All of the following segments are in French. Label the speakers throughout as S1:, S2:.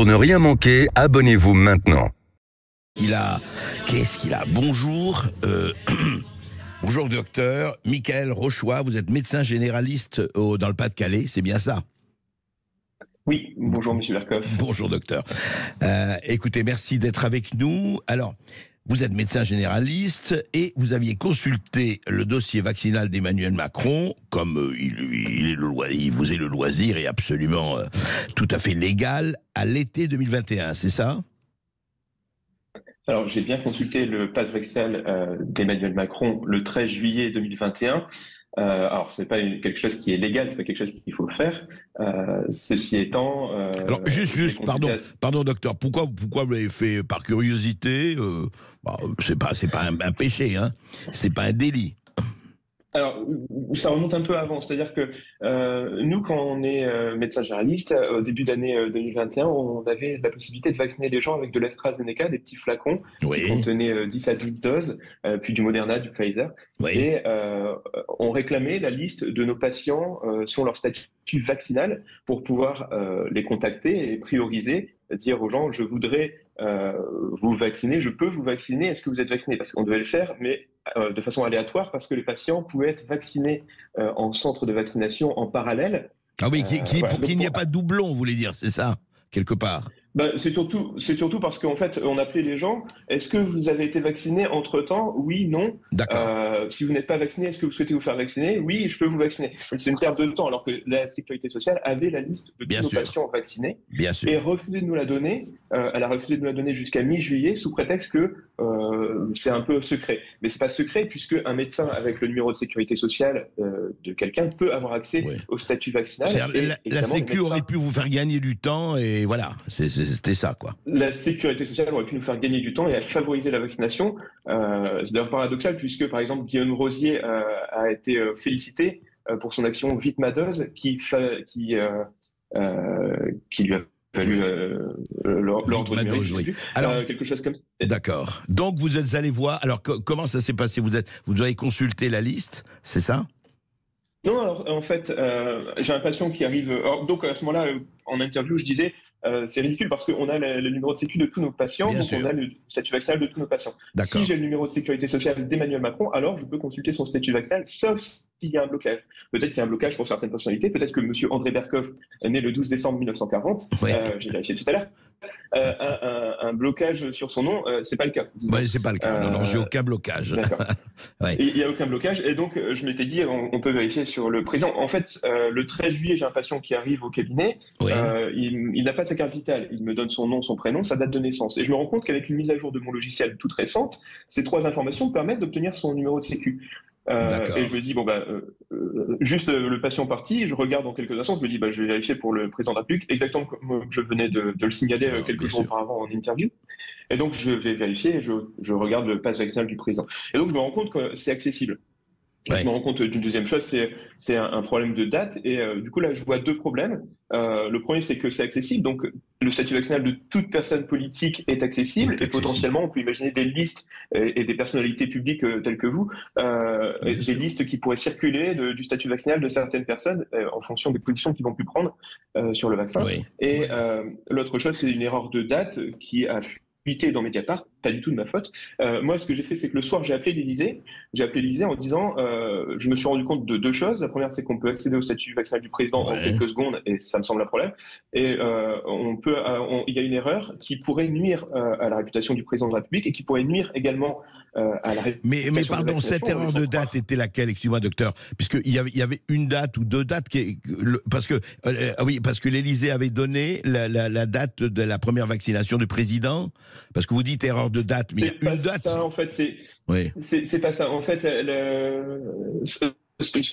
S1: Pour ne rien manquer, abonnez-vous maintenant.
S2: Qu'est-ce qu'il a? Bonjour, bonjour docteur Michael Rochois, vous êtes médecin généraliste dans le Pas-de-Calais, c'est bien ça?
S3: Oui, bonjour Monsieur Berkoff.
S2: Bonjour docteur. Écoutez, merci d'être avec nous. Alors, vous êtes médecin généraliste et vous aviez consulté le dossier vaccinal d'Emmanuel Macron, comme il vous est le loisir et absolument tout à fait légal, à l'été 2021, c'est ça?
S3: Alors, j'ai bien consulté le pass vaccinal d'Emmanuel Macron le 13 juillet 2021. Alors, c'est pas quelque chose qui est légal, c'est pas quelque chose qu'il faut faire. Ceci étant,
S2: alors juste pardon docteur, pourquoi vous l'avez fait par curiosité? C'est pas un péché, hein, c'est pas un délit.
S3: Alors, ça remonte un peu avant, c'est-à-dire que nous, quand on est médecin généraliste, au début d'année 2021, on avait la possibilité de vacciner les gens avec de l'AstraZeneca, des petits flacons qui contenaient 10 à 12 doses, puis du Moderna, du Pfizer.
S2: Oui.
S3: Et on réclamait la liste de nos patients sur leur statut vaccinal pour pouvoir les contacter et prioriser, dire aux gens, je voudrais vous vacciner, je peux vous vacciner, est-ce que vous êtes vacciné? Parce qu'on devait le faire, mais de façon aléatoire, parce que les patients pouvaient être vaccinés en centre de vaccination en parallèle.
S2: Ah oui, pour qu'il n'y ait pas de doublon, vous voulez dire, c'est ça, quelque part?
S3: C'est surtout parce qu'en fait, on appelait les gens, est-ce que vous avez été vacciné entre-temps? Oui, non.
S2: D'accord.
S3: Si vous n'êtes pas vacciné, est-ce que vous souhaitez vous faire vacciner? Oui, je peux vous vacciner. C'est une perte de temps, alors que la Sécurité sociale avait la liste de tous nos patients vaccinés et refusé de nous la donner. Elle a refusé de nous la donner jusqu'à mi-juillet sous prétexte que c'est un peu secret. Mais c'est pas secret puisque un médecin avec le numéro de Sécurité sociale de quelqu'un peut avoir accès au statut vaccinal.
S2: La Sécu aurait pu vous faire gagner du temps et voilà, c'était ça, quoi.
S3: La Sécurité sociale aurait pu nous faire gagner du temps et elle favoriser la vaccination. C'est d'ailleurs paradoxal puisque, par exemple, Guillaume Rosier a été félicité pour son action Vite ma dose qui lui a valu l'ordre numérique.
S2: Alors,
S3: quelque chose comme ça.
S2: D'accord. Donc, vous êtes allé voir. Alors, comment ça s'est passé? Vous avez consulté la liste, c'est ça?
S3: Non, alors en fait, j'ai un patient qui arrive. Alors, donc à ce moment-là, en interview, je disais, c'est ridicule parce qu'on a le numéro de sécu de tous nos patients, donc on a le statut vaccinal de tous nos patients. Si j'ai le numéro de sécurité sociale d'Emmanuel Macron, alors je peux consulter son statut vaccinal, sauf s'il y a un blocage. Peut-être qu'il y a un blocage pour certaines personnalités, peut-être que Monsieur André Berkoff est né le 12 décembre 1940, j'ai vérifié tout à l'heure. Un blocage sur son nom, c'est pas le cas.
S2: C'est pas le cas. Non, j'ai aucun blocage.
S3: D'accord. Il n'y a aucun blocage. Et donc, je m'étais dit, on peut vérifier sur le président. En fait, le 13 juillet, j'ai un patient qui arrive au cabinet. Il n'a pas sa carte vitale. Il me donne son nom, son prénom, sa date de naissance. Et je me rends compte qu'avec une mise à jour de mon logiciel toute récente, ces 3 informations permettent d'obtenir son numéro de sécu. Et je me dis, juste le patient parti, je regarde en quelques instants, je me dis, je vais vérifier pour le président de la République, exactement comme je venais de le signaler quelques jours auparavant en interview. Et donc, je vais vérifier et je regarde le pass vaccinal du président. Et donc, je me rends compte que c'est accessible. Je me rends compte d'une deuxième chose, c'est un problème de date. Et du coup, là, je vois 2 problèmes. Le premier, c'est que c'est accessible. Donc, le statut vaccinal de toute personne politique est accessible. Et potentiellement, on peut imaginer des listes et des personnalités publiques telles que vous, des listes qui pourraient circuler du statut vaccinal de certaines personnes en fonction des positions qu'ils vont plus prendre sur le vaccin. Et l'autre chose, c'est une erreur de date qui a fuité dans Mediapart, pas du tout de ma faute. Moi, ce que j'ai fait, c'est que le soir, j'ai appelé l'Élysée. J'ai appelé l'Élysée en disant, je me suis rendu compte de 2 choses. La première, c'est qu'on peut accéder au statut vaccinal du président en quelques secondes, et ça me semble un problème. Et il y a une erreur qui pourrait nuire à la réputation du président de la République et qui pourrait nuire également à la réputation.
S2: Mais pardon, cette erreur de date était laquelle? Excusez-moi, docteur, puisqu'il y avait une date ou 2 dates parce que l'Élysée avait donné la date de la première vaccination du président. Parce que vous dites erreur de date, mais il y a une date.
S3: Ça, en fait, c'est pas ça. En fait,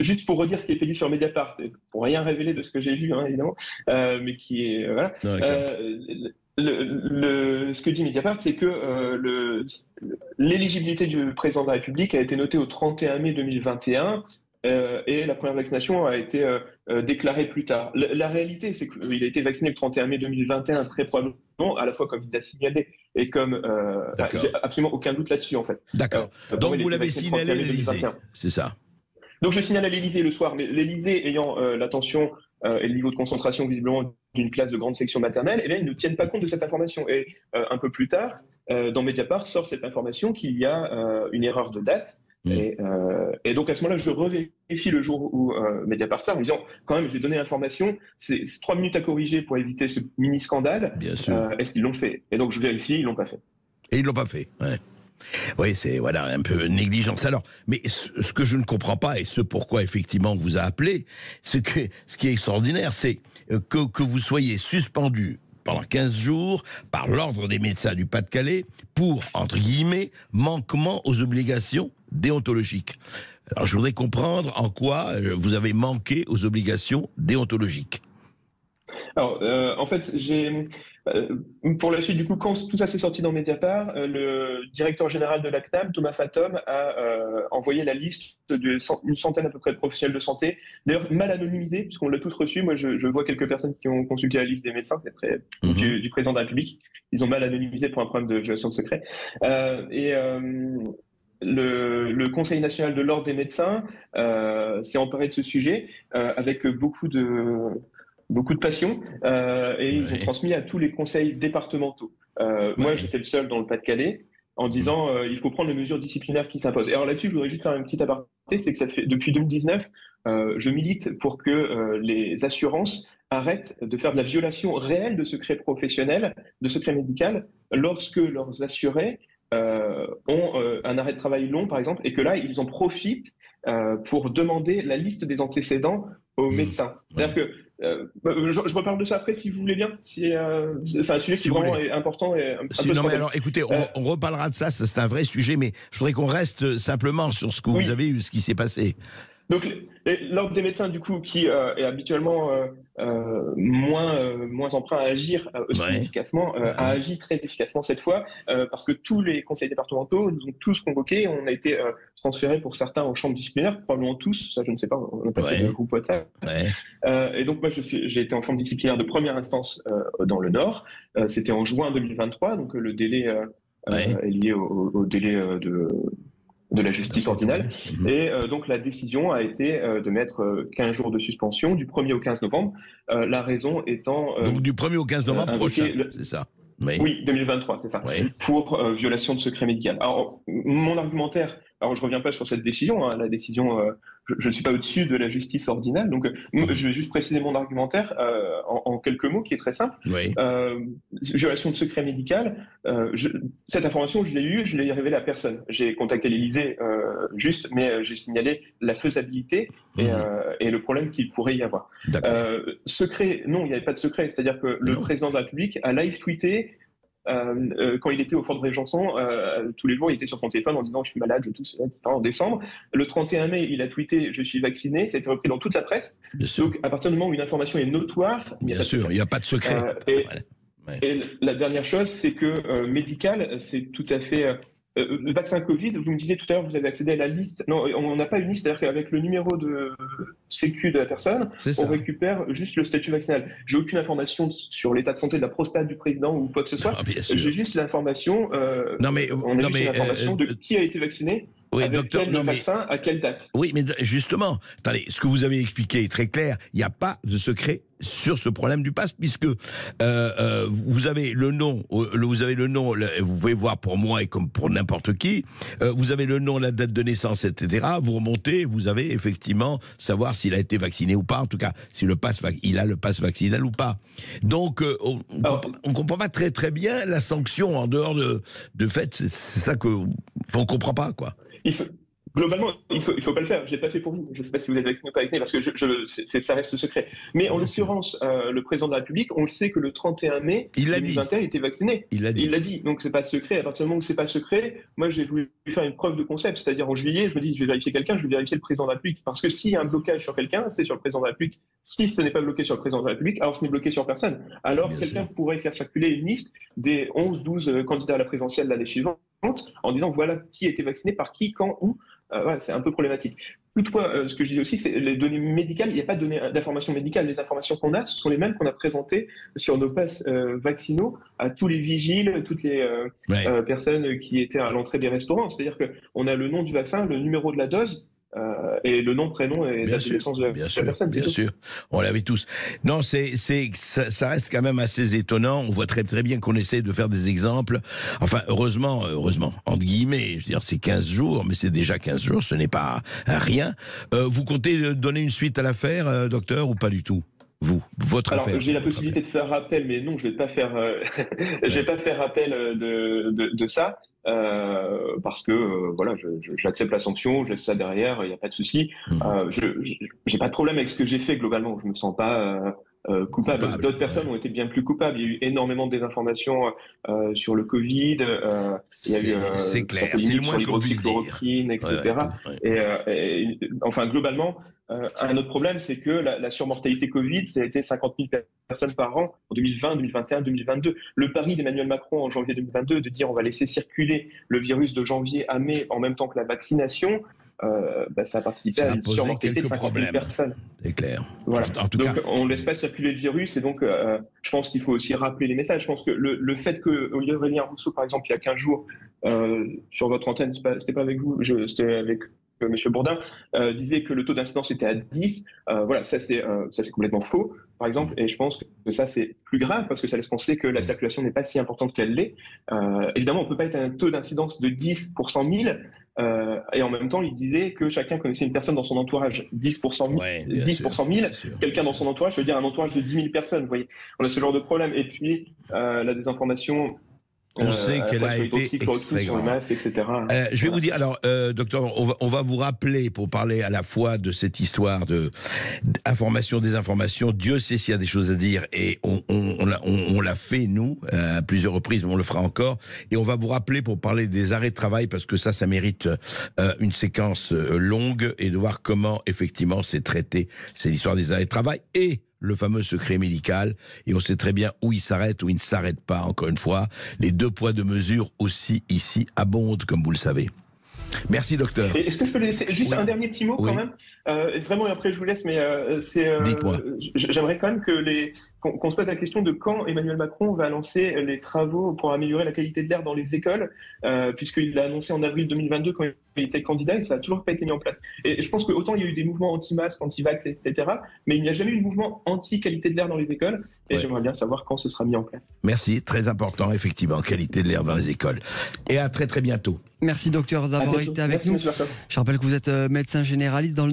S3: juste pour redire ce qui a été dit sur Mediapart, pour rien révéler de ce que j'ai vu, évidemment, mais qui est voilà. Ce que dit Mediapart, c'est que l'éligibilité du président de la République a été notée au 31 mai 2021. Et la première vaccination a été déclarée plus tard. La réalité, c'est qu'il a été vacciné le 31 mai 2021, très probablement, à la fois comme il l'a signalé et comme... j'ai absolument aucun doute là-dessus, en fait.
S2: D'accord. Donc vous l'avez signalé à l'Élysée, c'est ça?
S3: Donc je signale à l'Élysée le soir, mais l'Élysée ayant l'attention et le niveau de concentration visiblement d'une classe de grande section maternelle, et bien ils ne tiennent pas compte de cette information. Et un peu plus tard, dans Mediapart sort cette information qu'il y a une erreur de date. Et donc à ce moment-là, je revérifie le jour où Mediapart sort en me disant quand même j'ai donné l'information, c'est 3 minutes à corriger pour éviter ce mini scandale.
S2: Bien sûr.
S3: Est-ce qu'ils l'ont fait? Et donc je vérifie, ils l'ont pas fait.
S2: Et ils l'ont pas fait. Ouais. Oui, c'est voilà un peu négligence. Alors, mais ce que je ne comprends pas et ce pourquoi effectivement on vous a appelé, ce qui est extraordinaire, c'est que vous soyez suspendu pendant 15 jours par l'ordre des médecins du Pas-de-Calais pour, entre guillemets, manquement aux obligations déontologiques. Alors je voudrais comprendre en quoi vous avez manqué aux obligations déontologiques.
S3: Alors, en fait, pour la suite, du coup, quand tout ça s'est sorti dans Mediapart, le directeur général de la CNAM, Thomas Fatom, a envoyé la liste d'une centaine à peu près de professionnels de santé, d'ailleurs mal anonymisés, puisqu'on l'a tous reçu. Moi, je vois quelques personnes qui ont consulté la liste des médecins, c'est très du président de la République. Ils ont mal anonymisé pour un problème de violation de secret. Le Conseil national de l'ordre des médecins s'est emparé de ce sujet avec beaucoup de passion, et ils ont transmis à tous les conseils départementaux. Moi, j'étais le seul dans le Pas-de-Calais en disant il faut prendre les mesures disciplinaires qui s'imposent. Et alors là-dessus, je voudrais juste faire une petite aparté, c'est que ça fait depuis 2019, je milite pour que les assurances arrêtent de faire de la violation réelle de secret professionnel, de secret médical, lorsque leurs assurés ont un arrêt de travail long, par exemple, et que là, ils en profitent pour demander la liste des antécédents aux médecins. C'est-à-dire que je reparle de ça après, si vous voulez bien. C'est un sujet qui est vraiment important. Et
S2: non, mais alors, écoutez, on reparlera de ça, c'est un vrai sujet, mais je voudrais qu'on reste simplement sur ce que vous avez eu, ce qui s'est passé.
S3: Donc, l'ordre des médecins, du coup, qui est habituellement moins emprunt à agir aussi efficacement, a agi très efficacement cette fois, parce que tous les conseils départementaux nous ont tous convoqués. On a été transférés pour certains en chambre disciplinaire, probablement tous, ça je ne sais pas, on n'a pas fait de groupe WhatsApp. Et donc moi j'ai été en chambre disciplinaire de première instance dans le Nord. C'était en juin 2023, donc le délai est lié au délai de la justice ordinale. Et donc la décision a été de mettre 15 jours de suspension du 1er au 15 novembre, la raison étant...
S2: donc du 1er au 15 novembre prochain, c'est ça?
S3: Oui, 2023, c'est ça, pour violation de secret médical. Alors, mon argumentaire, alors je reviens pas sur cette décision, la décision, je ne suis pas au-dessus de la justice ordinale, donc je vais juste préciser mon argumentaire en quelques mots, qui est très simple. Violation de secret médical, cette information, je l'ai eue, je l'ai révélée à personne. J'ai contacté l'Élysée juste, mais j'ai signalé la faisabilité et le problème qu'il pourrait y avoir. Secret, non, il n'y avait pas de secret, c'est-à-dire que le président de la République a live-tweeté quand il était au Fort de Bréjançon, tous les jours, il était sur son téléphone en disant « je suis malade, je tousse », etc. en décembre. Le 31 mai, il a tweeté « je suis vacciné », ça a été repris dans toute la presse. Donc, à partir du moment où une information est notoire...
S2: Bien sûr, il n'y a pas de secret.
S3: Et la dernière chose, c'est que médical, c'est tout à fait... le vaccin Covid, vous me disiez tout à l'heure, vous avez accédé à la liste. Non, on n'a pas une liste, c'est-à-dire qu'avec le numéro de sécu de la personne, on récupère juste le statut vaccinal. J'ai aucune information sur l'état de santé de la prostate du président ou quoi que ce soit. J'ai juste l'information. De qui a été vacciné. Avec quel vaccin, à quelle date?
S2: Oui, mais justement, attendez, ce que vous avez expliqué est très clair. Il n'y a pas de secret sur ce problème du pass, puisque vous avez le nom, vous pouvez voir pour moi et comme pour n'importe qui, vous avez le nom, la date de naissance, etc. Vous remontez, vous avez effectivement savoir s'il a été vacciné ou pas, en tout cas, si il a le pass vaccinal ou pas. Donc, on ne comprend pas très bien la sanction en dehors de fait, c'est ça qu'on ne comprend pas, quoi.
S3: Globalement, il faut pas le faire. Je l'ai pas fait pour vous. Je ne sais pas si vous êtes vacciné ou pas vacciné, parce que ça reste secret. Mais en l'occurrence, le président de la République, on le sait que le 31 mai 2021, il était vacciné. Il l'a dit. Donc c'est pas secret. À partir du moment où c'est pas secret, moi j'ai voulu faire une preuve de concept. C'est-à-dire en juillet, je me dis, je vais vérifier quelqu'un, je vais vérifier le président de la République. Parce que s'il y a un blocage sur quelqu'un, c'est sur le président de la République. Si ce n'est pas bloqué sur le président de la République, alors ce n'est bloqué sur personne. Alors quelqu'un pourrait faire circuler une liste des 11-12 candidats à la présidentielle l'année suivante en disant voilà qui a été vacciné par qui, quand, où. Voilà, c'est un peu problématique. Toutefois, ce que je disais aussi, c'est les données médicales. Il n'y a pas de données d'informations médicales. Les informations qu'on a, ce sont les mêmes qu'on a présentées sur nos passes vaccinaux à tous les vigiles, toutes les personnes qui étaient à l'entrée des restaurants. C'est-à-dire qu'on a le nom du vaccin, le numéro de la dose, et le nom, prénom et date de naissance de la personne.
S2: Bien sûr, on l'avait tous. Non, ça reste quand même assez étonnant. On voit très très bien qu'on essaie de faire des exemples. Enfin, heureusement, entre guillemets, je veux dire, c'est 15 jours, mais c'est déjà 15 jours, ce n'est pas rien. Vous comptez donner une suite à l'affaire, docteur, ou pas du tout? Votre affaire.
S3: J'ai la possibilité de faire appel, mais non, je vais pas faire, je vais pas faire appel de ça. Parce que voilà, j'accepte la sanction, je laisse ça derrière, il n'y a pas de souci. J'ai pas de problème avec ce que j'ai fait globalement, je me sens pas coupable. D'autres personnes ont été bien plus coupables. Il y a eu énormément de désinformation sur le Covid. Il y a eu
S2: c'est clair, c'est le moins qu'on puisse dire,
S3: etc. Et enfin globalement. Un autre problème, c'est que la surmortalité Covid, ça a été 50 000 personnes par an en 2020, 2021, 2022. Le pari d'Emmanuel Macron en janvier 2022 de dire on va laisser circuler le virus de janvier à mai en même temps que la vaccination, ça a participé à une surmortalité de 50 000 personnes.
S2: C'est clair.
S3: Voilà.
S2: En tout
S3: donc
S2: cas,
S3: on ne laisse pas circuler le virus et donc je pense qu'il faut aussi rappeler les messages. Je pense que le fait que Aurélien Rousseau, par exemple, il y a 15 jours, sur votre antenne, c'était pas avec vous, c'était avec Monsieur Bourdin, disait que le taux d'incidence était à 10. Voilà, ça c'est complètement faux, par exemple, et je pense que ça c'est plus grave parce que ça laisse penser que la circulation n'est pas si importante qu'elle l'est. Évidemment, on peut pas être à un taux d'incidence de 10 pour 100 000, et en même temps, il disait que chacun connaissait une personne dans son entourage. 10 pour 100 000, 10 pour 100 000, quelqu'un dans son entourage, je veux dire un entourage de 10 000 personnes. Vous voyez, on a ce genre de problème. Et puis, la désinformation.
S2: On sait qu'elle a été extrêmement
S3: sur le masque, etc.
S2: Je vais vous dire, alors, docteur, on va vous rappeler pour parler à la fois de cette histoire d'information, désinformation. Dieu sait s'il y a des choses à dire et on l'a fait, nous, à plusieurs reprises, mais on le fera encore. Et on va vous rappeler pour parler des arrêts de travail parce que ça mérite une séquence longue et de voir comment, effectivement, c'est traité. C'est l'histoire des arrêts de travail et le fameux secret médical, et on sait très bien où il s'arrête, où il ne s'arrête pas, encore une fois. Les 2 poids, 2 mesures aussi ici abondent, comme vous le savez. Merci, docteur.
S3: Est-ce que je peux laisser juste un dernier petit mot quand même vraiment, et après je vous laisse, mais
S2: dites-moi.
S3: J'aimerais quand même qu'on se pose la question de quand Emmanuel Macron va lancer les travaux pour améliorer la qualité de l'air dans les écoles, puisqu'il l'a annoncé en avril 2022 quand il était candidat et ça n'a toujours pas été mis en place. Et je pense qu'autant il y a eu des mouvements anti-masques, anti-vax, etc., mais il n'y a jamais eu de mouvement anti-qualité de l'air dans les écoles, et j'aimerais bien savoir quand ce sera mis en place.
S2: Merci, très important, effectivement, qualité de l'air dans les écoles. Et à très très bientôt.
S4: Merci docteur d'avoir été avec nous. Je rappelle que vous êtes médecin généraliste dans le